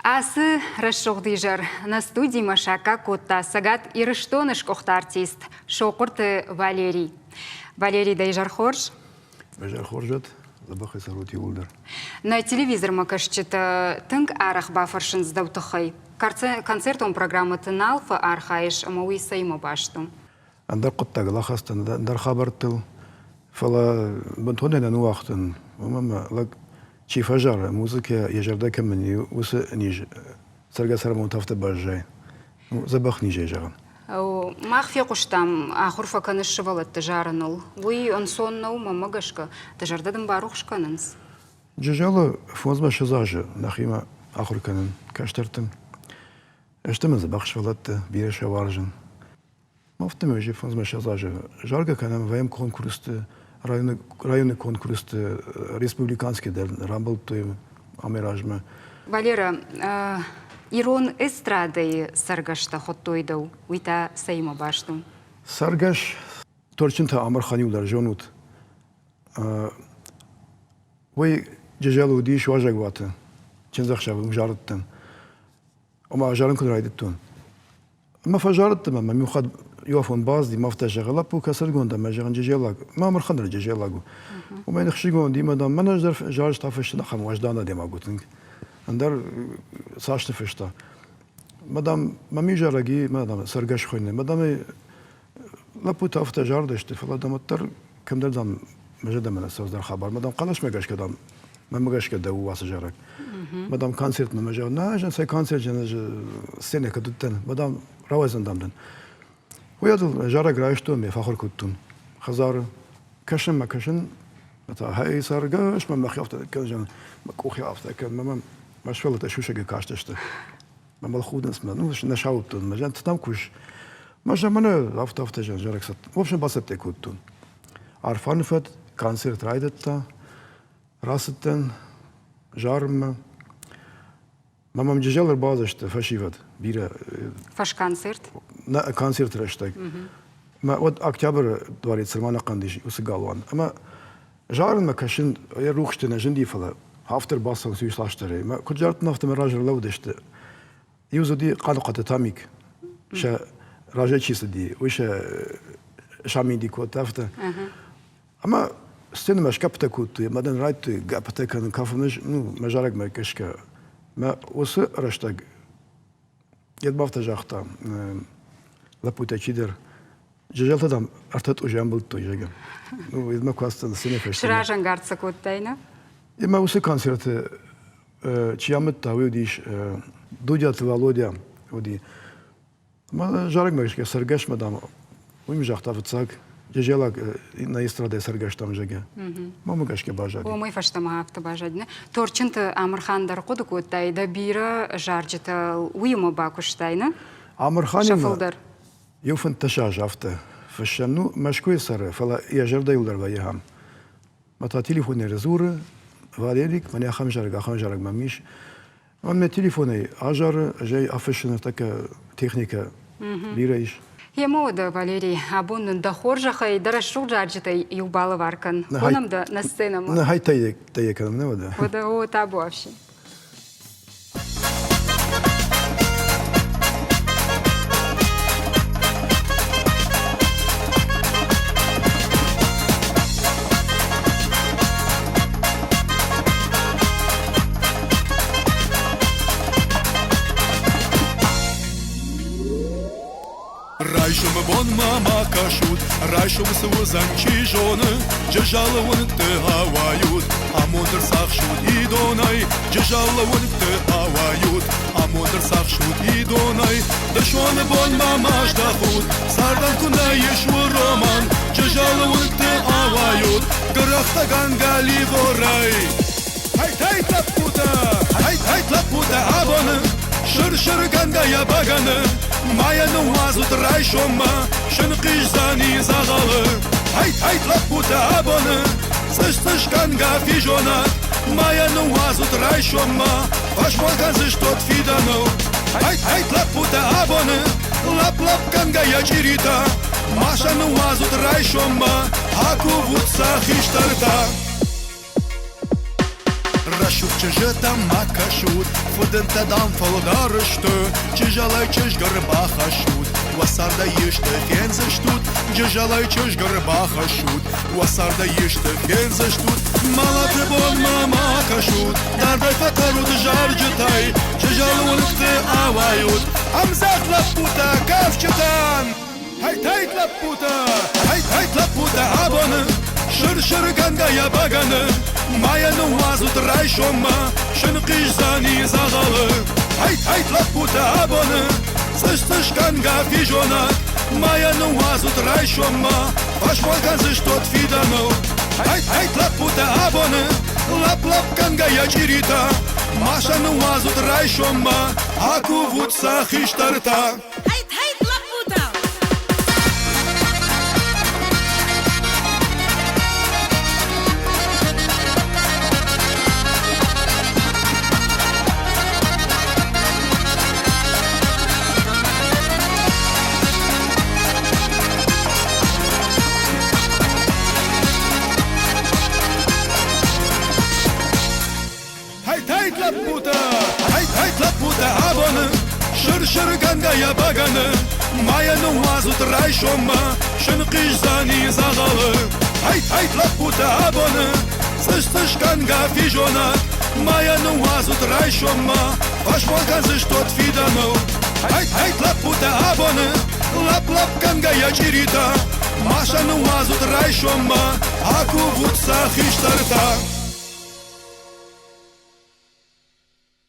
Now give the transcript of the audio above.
Асы расшоғдыжыр. На студии Машака Котта Сагат Ирыштоныш кохта артист. Шоқырты Валерий. Валерий Дайжар Хорж. Дайжар Хоржат. Забахай сарути улдар. На телевизор макашчыта тынг арах бафаршын сдаутахай. Концертом программы Тыналфа архаиш амауи сайма башту. Андар Коттага лахастан дар хабартыл. Фала бантонена нуахтан. Мама лак чифажар музыка ежарда камни усы ниж. Сарга сарамон тафта бажай. Забах нижай жаган. Махфия куштам ахурфа канышывалат тажаранул. Уи онсоннау мамагашка тажардадым барухшканынс. Джажала фонзма шазажы нахима ахурканын каштартын. Эштемен забахшвалатты биреша варжын. Мафтым өже фонзма шазажы. Жарга канам ваем конкурсты, районный конкурсты, республиканский дел, рамбалтуем, амиражма. Валера, Ирон эстрадой саргашта хоттойдау, уйта сайма башту. Саргаш торчинта амархани удар жонут. Вы джажалу диш важагваты. Чензахшавым жарыттын. Ома жарын күн райдыттын. Ма фажарыттым, ма мюхад юафон базди, мафта жагала пу касыргонда, ма жаган джажалагу. Ма амархандар джажалагу. Ома инхшигон димадан, манаждар жарыш тафышына хам важдана демагутын. Андар сашты фышта. Мадам мами жараги, мадам саргаш хойне. Мадам лапу тафта жардышты. Фаладаматтар кемдердам мажадамана создар хабар. Мадам қалаш мегашкадам. Мамагашка да у вас жарак. Мадам концерт мамажа. На жан сай концерт жан сцене кадуттан. Мадам равазандамдан. Уядыл жарак райшту ме фахор куттун. Хазар кашын макашын. Мата хай саргаш мамахяфта кажан макухяфта кан мамам машвала ташушага кашташты. Мамал худенс ма. Ну нашауттун. Мажан там куш. Мажа мана авто жан жараксат. В общем басатте куттун. Арфанфат концерт райдатта. Расыттан, жарма. Мамам джажалар базашты, фашиват, бира. Фаш концерт? На концерт раштаг. Ма вот октябрь дворец Романа Кандиш, усыгалуан. Ама жарма кашин, я рухштына жиндифала. Хафтер бассан сүйслаштары. Ма куджартын автома ражар лаудашты. Юзуди канукаты тамик. Ша ражачисы ди. Уйша шаминди кот авто. Ама сцена маш капта куту, мадан райту гапта кан кафнеш, ну, мажарак маркешка. Ма осы раштаг. Едбафта жахта. Лапута чидер. Джажалтадам артат ужам был той жага. Ну, едма кваста на сцене фешта. Шражан гарца куттайна? Ма осы концерты чиямет та удиш Дудят Володя уди. Ма жарак маркешка саргаш мадам. Уим жахта вцак. Джажалак на эстраде саргаш там жага. Мама гашке бажади. О, мой фаштама авто бажадне. Торчинта Амархандар кодук уттай да бира жарджата уйма бакуштайна. Амарханин Шафалдар. Юфан ташаж авто. Фашану машкуй сара фала я жарда юлдар ваяхам. Мата телефоны резуры Валерик маня хамжарак мамиш. Он мне телефоны ажар жай афишна такая техника бираиш. Емода, Валерий, абон да хоржаха и дарашук жарджата юбала варкан. Онам да на сценам. На хай таеканам, не вода. Вода о табу вообще. Райшум бон мама кашут, райшум сузанчи жоны, джажалавун ты хавают, а мудр сахшут и донай, джажалавун ты хавают, а мудр сахшут и донай, да шоны бон мама ждахут, сардан кунда ешу роман, джажалавун ты хавают, грахта гангали ворай. Хай тлапута абоны, шыр ганга я баганы. Мая нуазут райшома, шынқиш зани зағалы. Хайт лапута абоны, сыш канга фижона. Мая нуазут райшома, пашмолган зыш тот фидану. Хайт лапута абоны, лап канга я чирита. Маша нуазут райшома, аку вутса хиштарта. Rashuk chjeta makashut Fudenta dam faldarshtu Chjalay chjgarbachashut Wasarda yishte fenzashtut Chjalay chjgarbachashut Wasarda yishte fenzashtut Malate bon mama kashut Darday fatarut jarjtay Chjalunte avayut Amzat la puta kafchtan Hayt la puta Hayt la puta abone Shir ganga ya bagane Maya nu azut rayshoma Shinqish zani zagalı Hayt la puta abone Zish ganga fijonak Maya nu azut rayshoma Pashwalkan zish tot fidano Hayt la puta abone Lap ganga ya chirita Masha nu azut rayshoma Aku vutsa khishtarta Hayt la puta Hayt la puta abone Shir ganga ya bagane Maya nu azut rayshoma Shinqish zani zagalı Hayt la puta abone Zish ganga fijonak Maya nu azut rayshoma Pashwalkan zish tot fidano Hayt la puta abone Lap ganga ya chirita Masha nu azut rayshoma Aku vutsa khishtarta